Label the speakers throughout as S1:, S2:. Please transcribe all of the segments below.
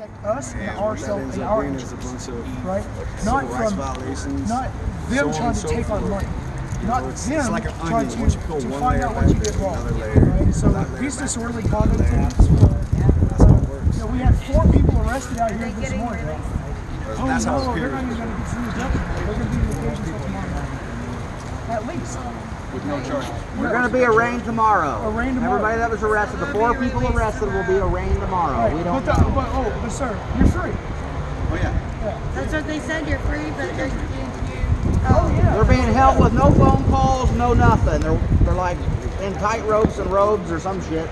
S1: protect us and ourselves and
S2: up
S1: our
S2: being is
S1: interests,
S2: a bunch of
S1: right? Not
S2: civil rights
S1: from,
S2: violations,
S1: not them
S2: so on
S1: trying
S2: and
S1: to
S2: so
S1: take our
S2: forth.
S1: money.
S2: You
S1: Not
S2: know, it's
S1: them
S2: like an
S1: trying
S2: onion. Once you peel
S1: to
S2: one
S1: find
S2: layer
S1: out what you
S2: back,
S1: did wrong.
S2: another layer,
S1: Right? So
S2: that layer
S1: these
S2: back,
S1: disorderly
S2: another
S1: conduct
S2: layer.
S1: things,
S2: That's how it works.
S1: we had 4 people arrested out here this morning. Oh
S2: That's how
S1: no,
S2: it's
S1: they're
S2: period.
S1: not even going to get sued. They're going to be in detention until tomorrow. At least.
S2: With no charges.
S3: We're going to be arraigned tomorrow.
S1: Arraigned tomorrow.
S3: Everybody that was arrested, the 4 people arrested will be arraigned tomorrow.
S1: Right.
S3: We don't
S1: but
S3: know.
S1: but sir, you're free.
S2: Oh yeah.
S4: That's what they said. You're free, but they're
S1: Oh yeah.
S3: They're being held with no phone calls, no nothing. They're like in tight ropes and robes or some shit.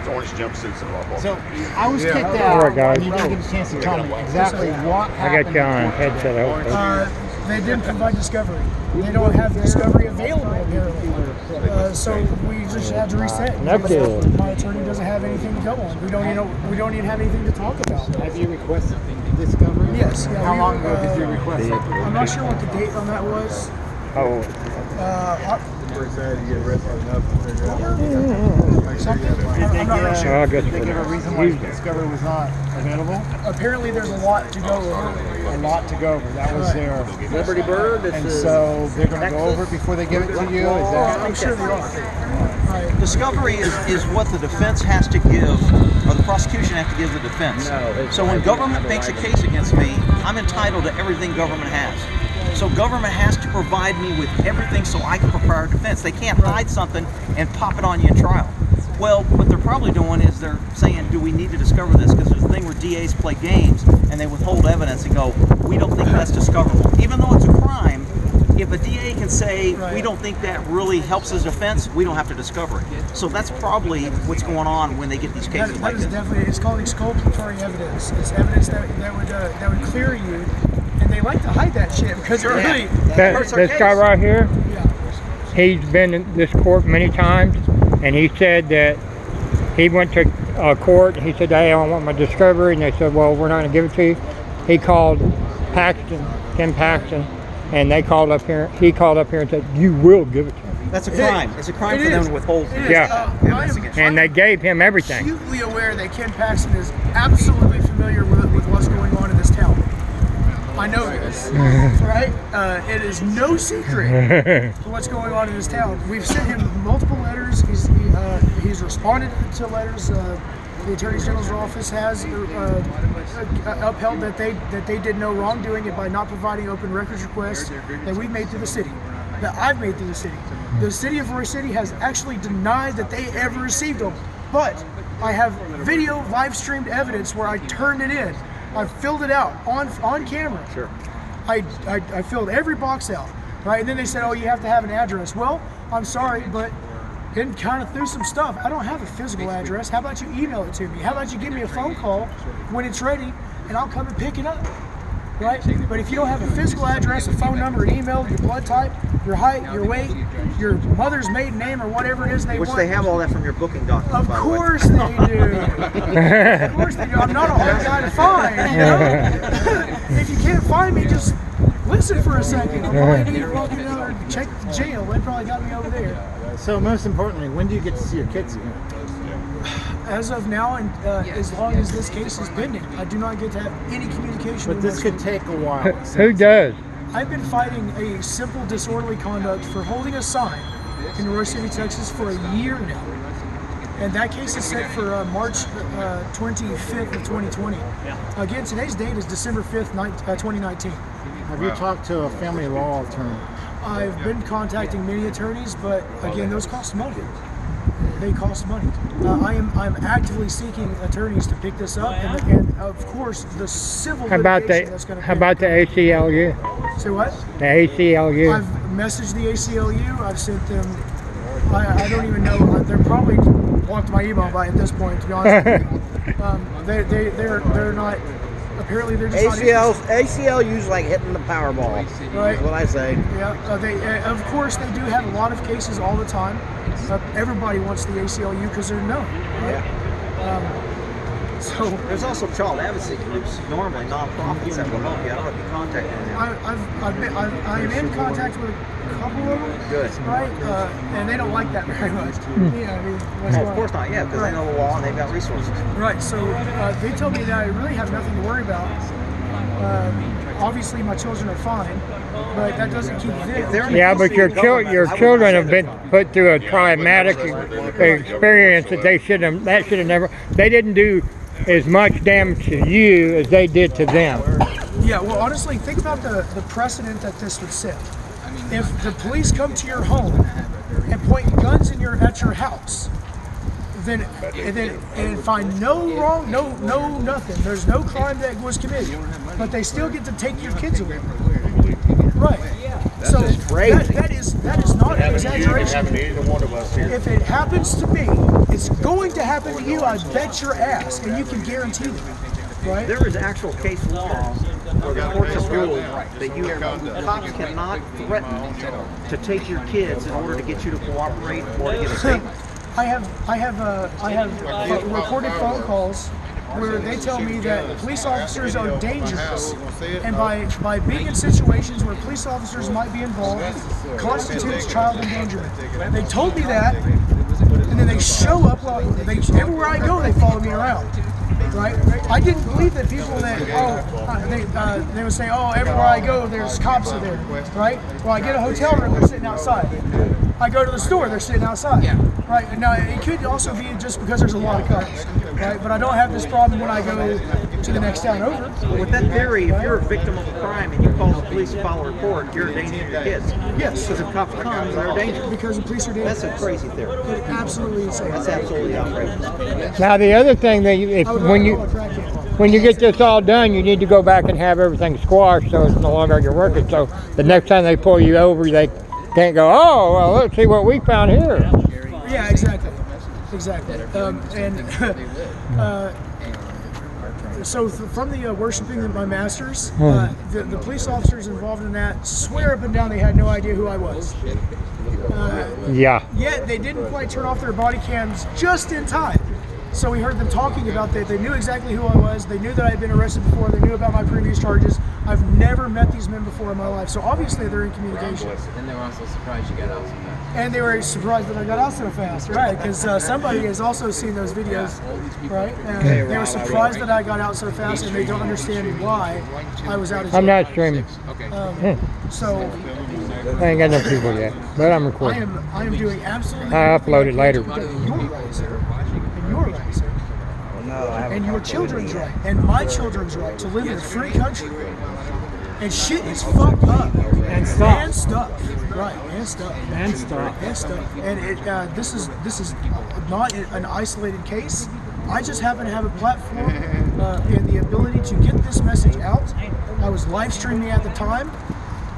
S5: Orange jumpsuits and blah, blah.
S6: So I was kicked
S7: All
S6: out.
S7: right, guys.
S6: And you didn't get a chance to tell me exactly what
S7: I
S6: happened.
S7: got you on headset. I hope.
S1: They didn't provide discovery. They don't have discovery available apparently. So we just had to reset.
S7: Okay.
S1: My attorney doesn't have anything to go on. We don't even have anything to talk about.
S6: Have you requested discovery?
S1: Yes. Yeah,
S6: How long ago did you request it?
S1: I'm not sure what the date on that was.
S7: Oh,
S2: We're excited to get arrested enough to figure out.
S1: Something.
S6: Did they
S1: I'm not really
S6: give,
S1: sure.
S7: I guess
S6: did they give a reason why discovery was not available?
S1: Apparently, there's a lot to go over.
S6: A lot to go over. That was their
S3: Liberty Bird.
S6: and so they're going to go over it before they give it to you. Is that?
S1: I'm sure they are.
S8: Discovery is what the defense has to give, or the prosecution has to give the defense. So when government makes a case against me, I'm entitled to everything government has. So government has to provide me with everything so I can prepare a defense. They can't hide something and pop it on you in trial. Well, what they're probably doing is they're saying, do we need to discover this? Because there's a thing where DAs play games and they withhold evidence and go, we don't think that's discoverable. Even though it's a crime, if a DA can say, we don't think that really helps his defense, we don't have to discover it. So that's probably what's going on when they get these cases
S1: That
S8: like
S1: is
S8: this.
S1: definitely, it's called exculpatory evidence. It's evidence that would clear you, and they like to hide that shit because it really hurts our
S7: this
S1: case.
S7: guy right here,
S1: Yeah.
S7: he's been in this court many times, and he said that he went to court. He said, "Hey, I want my discovery," and they said, "Well, we're not going to give it to you." He called Tim Paxton, and they called up here. He called up here and said, "You will give it to me."
S8: That's a crime. It's a crime for them to withhold.
S1: It is.
S7: Yeah. And they gave him everything.
S1: Acutely aware that Ken Paxton is absolutely familiar with what's going on in this town. I know this, right? It is no secret what's going on in this town. We've sent him multiple letters. He's responded to letters. The Attorney General's office has upheld that they did no wrongdoing by not providing open records requests that we've made through the city, that I've made through the city. The city of Roy City has actually denied that they ever received them, but I have video live streamed evidence where I turned it in. I filled it out on camera. Sure. I filled every box out, right? And then they said, "Oh, you have to have an address." Well, I'm sorry, but then kind of through some stuff. I don't have a physical address. How about you email it to me? How about you give me a phone call when it's ready, and I'll come and pick it up, right? But if you don't have a physical address, a phone number, an email, your blood type, your height, your weight, your mother's maiden name, or whatever it is they
S3: Which
S1: want.
S3: they have all that from your booking document.
S1: Of
S3: by the way.
S1: course they do. Of course they do. I'm not a hard guy to find, you know? If you can't find me, just listen for a second. I'll probably need to walk you down and check the jail. They probably got me over there.
S6: So most importantly, when do you get to see your kids again?
S1: As of now, and as long as this case is pending, I do not get to have any communication
S6: But
S1: with
S6: this
S1: my
S6: could
S1: son.
S6: take a while.
S7: Who does?
S1: I've been fighting a simple disorderly conduct for holding a sign in Roy City, Texas for a year now. And that case is set for March 25th of 2020. Again, today's date is December 5th, 2019.
S6: Have you talked to a family law attorney?
S1: I've been contacting many attorneys, but again, those cost money. They cost money. I'm actively seeking attorneys to pick this up, and of course, the civil
S7: How about
S1: litigation that's going
S7: the
S1: to
S7: how about the ACLU?
S1: Say what?
S7: The ACLU.
S1: I've messaged the ACLU. I've sent them. I don't even know. They're probably blocked my email by at this point. To be honest with you, they're not. Apparently, they're just
S3: ACLU's like hitting the Powerball.
S1: Right.
S3: Is what I say.
S1: Yeah, of course they do have a lot of cases all the time. Everybody wants the ACLU because they're known. Right? So
S8: There's also child advocacy groups, normally nonprofits that will help you. I don't know if you contacted them.
S1: I am in contact with a couple of them.
S8: Good.
S1: Right? And they don't like that very much. Yeah, I mean,
S8: Oh, of course not, yeah, because they know the law and they've got resources.
S1: Right, so they told me that I really have nothing to worry about. Obviously, my children are fine, but that doesn't keep them.
S7: Yeah, but your children have been put through a traumatic experience that they should have never. They didn't do as much damage to you as they did to them.
S1: Yeah, well, honestly, think about the precedent that this would set. If the police come to your home and point guns at your house, and find no wrong, no nothing. There's no crime that was committed, but they still get to take your kids away. Right. So that is not an exaggeration. If it happens to me, it's going to happen to you. I bet your ass, and you can guarantee that. Right.
S8: There is actual case law where the courts have ruled that cops cannot threaten to take your kids in order to get you to cooperate or to give a statement.
S1: I have recorded phone calls where they tell me that police officers are dangerous, and by being in situations where police officers might be involved constitutes child endangerment. They told me that, and then they show up. Well, everywhere I go, they follow me around. Right? I didn't believe that people that they would say, oh, everywhere I go, there's cops are there. Right? Well, I get a hotel room, they're sitting outside. I go to the store, they're sitting outside. Right? Now, it could also be just because there's a lot of cops. Right? But I don't have this problem when I go to the next town over.
S8: Well, with that theory, if you're a victim of a crime and you call the police and file a report, you're a danger to your kids.
S1: Yes.
S8: Because if cops come, they're a danger.
S1: Because the police are dangerous.
S8: That's a crazy theory.
S1: It's absolutely insane.
S8: That's absolutely outrageous.
S7: Now the other thing that when you get this all done, you need to go back and have everything squashed so it's no longer you're working. So the next time they pull you over, they can't go, oh, well, let's see what we found here.
S1: Yeah, exactly. So from the worshiping of my masters, the police officers involved in that swear up and down they had no idea who I was. Yet they didn't quite turn off their body cams just in time. So we heard them talking about that. They knew exactly who I was. They knew that I had been arrested before. They knew about my previous charges. I've never met these men before in my life. So obviously they're in communication.
S9: And they were also surprised you got out so fast.
S1: And they were surprised that I got out so fast, right? Because somebody has also seen those videos, right? And they were surprised that I got out so fast, and they don't understand why I was out of jail.
S7: I'm not streaming.
S1: So
S7: I ain't got no people yet, but I'm recording.
S1: I am doing absolutely.
S7: I upload it later.
S1: You're right, sir. And you're right, sir. And your children's right, and my children's right to live in a free country. And shit is fucked up.
S2: And stuff.
S1: And stuff. Right. And stuff.
S2: And stuff.
S1: And stuff. And this is not an isolated case. I just happen to have a platform and the ability to get this message out. I was live streaming at the time,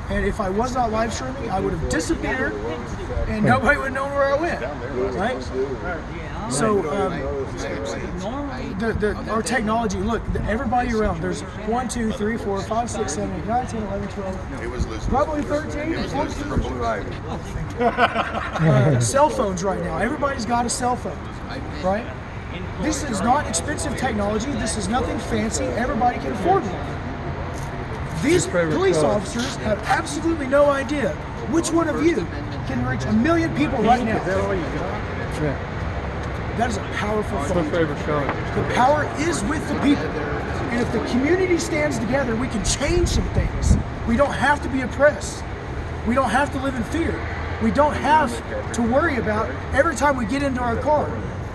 S1: and if I was not live streaming, I would have disappeared, and nobody would know where I went. Right? So our technology, look, everybody around, there's 1, 2, 3, 4, 5, 6, 7, 8, 9, 10, 11, 12, probably 13 or 14. Cell phones right now. Everybody's got a cell phone, right? This is not expensive technology. This is nothing fancy. Everybody can afford one. These police officers have absolutely no idea which one of you can reach 1 million people right now. That is a powerful
S2: What's my favorite show?
S1: The power is with the people. And if the community stands together, we can change some things. We don't have to be oppressed. We don't have to live in fear. We don't have to worry about every time we get into our car.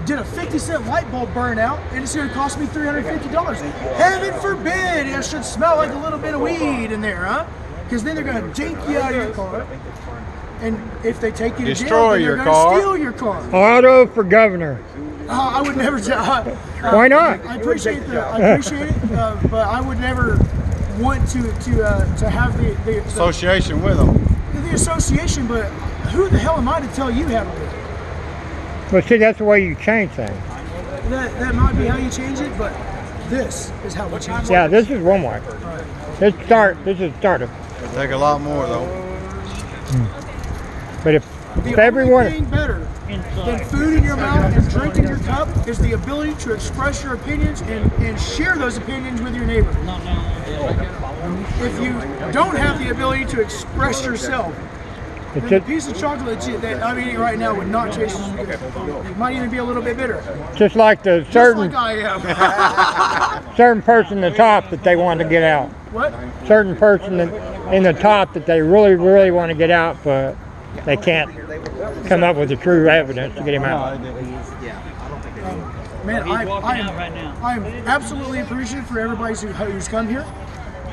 S1: Did a 50-cent light bulb burn out and it's going to cost me $350? Heaven forbid it should smell like a little bit of weed in there, huh? Because then they're going to dink you out of your car. And if they take you to jail, then they're going to steal your car.
S7: Auto for governor.
S1: I would never.
S7: Why not?
S1: I appreciate it, but I would never want to have the
S2: Association with them.
S1: the association. But who the hell am I to tell you how to live?
S7: Well, see, that's the way you change things.
S1: That might be how you change it, but this is how we change it.
S7: Yeah, this is one way. This is a starter.
S2: It'll take a lot more though.
S7: But if
S1: The
S7: everyone,
S1: only thing better than food in your mouth and drink in your cup is the ability to express your opinions and share those opinions with your neighbor. If you don't have the ability to express yourself, then the piece of chocolate that I'm eating right now would not taste as good. It might even be a little bit bitter.
S7: Just like the
S1: Just
S7: certain
S1: like I am.
S7: certain person in the top that they want to get out.
S1: What?
S7: Certain person in the top that they really, really want to get out, but they can't come up with the true evidence to get him out.
S1: Man, I'm absolutely appreciative for everybody who's come here.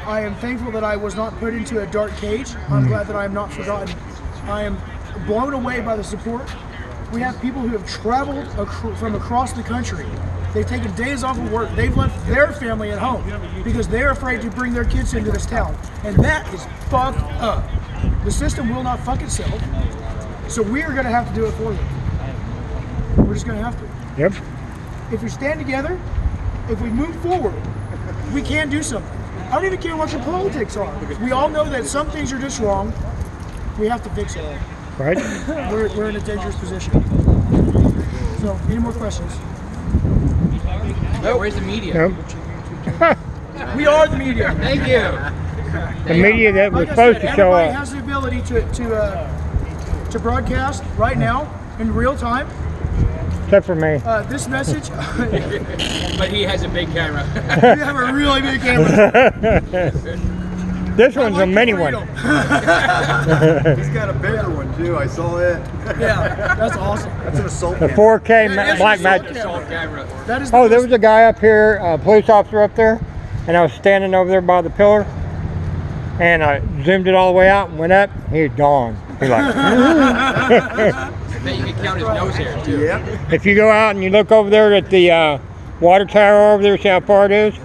S1: I am thankful that I was not put into a dark cage. I'm glad that I am not forgotten. I am blown away by the support. We have people who have traveled from across the country. They've taken days off of work. They've left their family at home because they're afraid to bring their kids into this town. And that is fucked up. The system will not fuck itself. So we are going to have to do it for them. We're just going to have to.
S7: Yep.
S1: If we stand together, if we move forward, we can do something. I don't even care what your politics are. We all know that some things are just wrong. We have to fix it.
S7: Right.
S1: We're in a dangerous position. So, any more questions?
S9: No, where's the media?
S7: Nope.
S1: We are the media.
S9: Thank you.
S7: The media that was
S1: Like I
S7: supposed
S1: said,
S7: to show
S1: everybody
S7: up.
S1: has the ability to broadcast right now in real time.
S7: Except for me.
S1: This message.
S9: But he has a big camera.
S1: We have a really big camera.
S7: This one's
S1: like
S7: a mini
S1: the
S7: one.
S1: freedom.
S2: He's got a bigger one too. I saw it.
S1: Yeah, that's awesome.
S2: That's an assault.
S7: The
S2: camera.
S7: 4K
S1: Yeah,
S7: Black
S1: it's
S7: Magic.
S1: assault
S9: Camera.
S1: That is
S7: Oh, there was a guy up here, a police officer up there, and I was standing over there by the pillar, and I zoomed it all the way out and went up. He was gone. He's like,
S9: I bet you can count his nose hairs too.
S2: Yep.
S7: if you go out and you look over there at the water tower over there, see how far it is?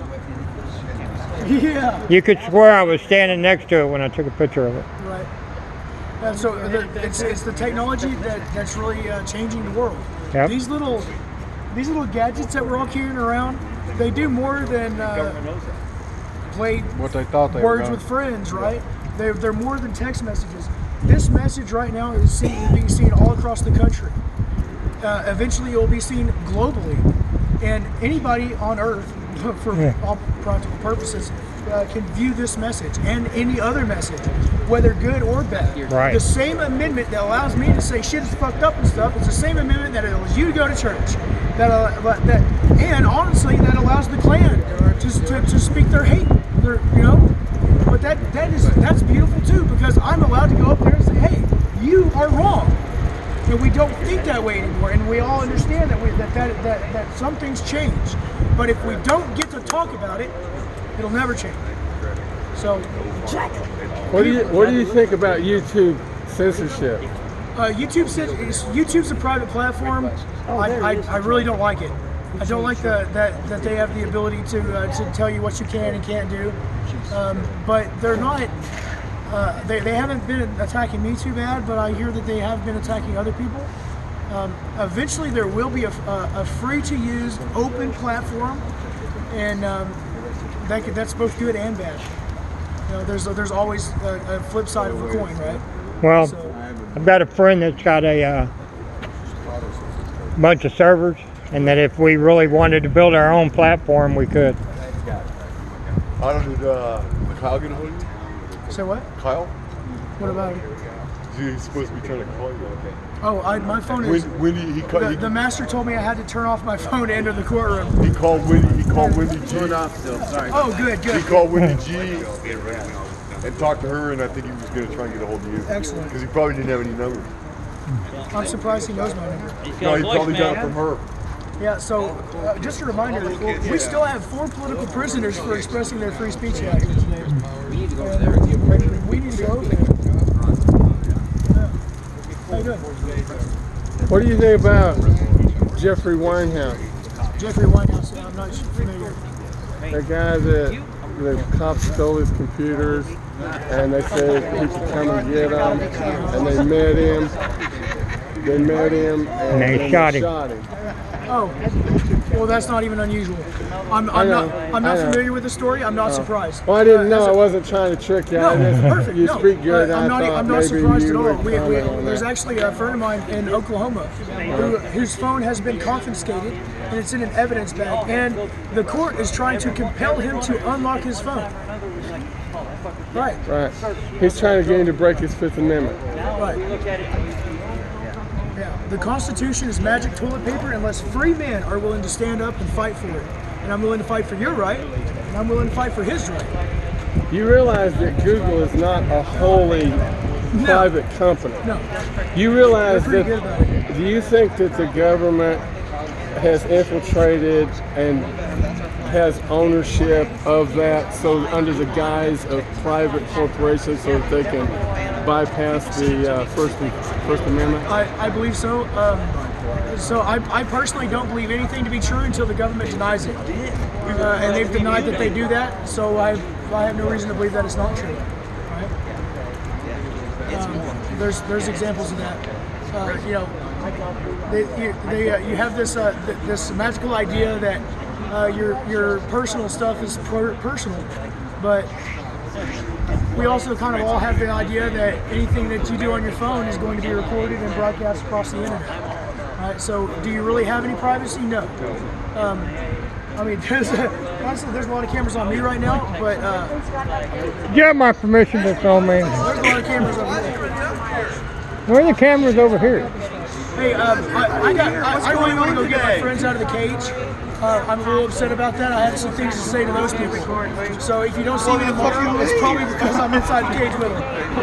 S1: Yeah.
S7: You could swear I was standing next to it when I took a picture of it.
S1: Right. And so it's the technology that's really changing the world.
S7: Yep.
S1: These little gadgets that we're all carrying around, they do more than play
S6: What they thought they were
S1: words
S6: going.
S1: with friends, right? They're more than text messages. This message right now is being seen all across the country. Eventually, it will be seen globally, and anybody on Earth, for all practical purposes, can view this message and any other message, whether good or bad.
S7: Right.
S1: The same amendment that allows me to say shit is fucked up and stuff is the same amendment that allows you to go to church. And honestly, that allows the Klan to speak their hate. But that's beautiful too, because I'm allowed to go up there and say, hey, you are wrong. And we don't think that way anymore, and we all understand that some things change. But if we don't get to talk about it, it'll never change. So,
S10: What do you think about YouTube censorship?
S1: YouTube's a private platform. I really don't like it. I don't like that they have the ability to tell you what you can and can't do. But they're not. They haven't been attacking me too bad, but I hear that they have been attacking other people. Eventually, there will be a free-to-use, open platform, and that's both good and bad. There's always a flip side of the coin, right?
S7: Well,
S1: So-
S7: I've got a friend that's got a bunch of servers, and that if we really wanted to build our own platform, we could.
S2: I don't know. Kyle get a hold of you?
S1: Say what?
S2: Kyle?
S1: What about him?
S2: He's supposed to be trying to call you.
S1: Oh, my phone is.
S2: When he called,
S1: The master told me I had to turn off my phone to enter the courtroom.
S2: he called Wendy. He called Wendy G.
S1: Oh, good.
S2: He called Wendy G. and talked to her, and I think he was going to try and get a hold of you.
S1: Excellent.
S2: Because he probably didn't have any numbers.
S1: I'm surprised he knows my number.
S2: No, he probably got it from her.
S1: Yeah, so just a reminder, we still have 4 political prisoners for expressing their free speech out here today.
S9: We need to go over there and give
S1: We need to go over there. Yeah. How you doing?
S10: What do you think about Jeffrey Winehouse?
S1: Jeffrey Winehouse, I'm not familiar.
S10: The guy that the cops stole his computers, and they said he could come and get them, and they met him. And
S7: they
S10: then
S7: shot him.
S1: Oh, Well, that's not even unusual. I'm not familiar with the story. I'm not surprised.
S10: Well, I didn't know. I wasn't trying to trick you.
S1: No,
S10: I just,
S1: perfect.
S10: You
S1: no,
S10: speak good.
S1: I'm not
S10: maybe
S1: surprised
S10: you
S1: at all.
S10: would comment on
S1: There's
S10: that.
S1: actually a friend of mine in Oklahoma whose phone has been confiscated and it's in an evidence bag, and the court is trying to compel him to unlock his phone. Right.
S10: Right. He's trying to get him to break his Fifth Amendment.
S1: Right. Yeah. The Constitution is magic toilet paper unless free men are willing to stand up and fight for it. And I'm willing to fight for your right, and I'm willing to fight for his right.
S10: You realize that Google is not a wholly private company.
S1: No.
S10: You realize
S1: They're pretty good about
S10: that, do you think that the government has infiltrated and has ownership of that, so under the guise of private corporations, so that they can bypass the First Amendment?
S1: I believe so. So I personally don't believe anything to be true until the government denies it. And they've denied that they do that, so I have no reason to believe that it's not true. Right? There's examples of that. You know, you have this magical idea that your personal stuff is personal, but we also kind of all have the idea that anything that you do on your phone is going to be recorded and broadcast across the internet. Right? So, do you really have any privacy? No. I mean, honestly, there's a lot of cameras on me right now, but
S7: You have my permission to film me.
S1: there's a lot of cameras over here.
S7: Where are the cameras over here?
S1: Hey, I really want to go get my friends out of the cage. I'm a little upset about that. I have some things to say to those people. So if you don't see me tomorrow, it's probably because I'm inside the cage with them.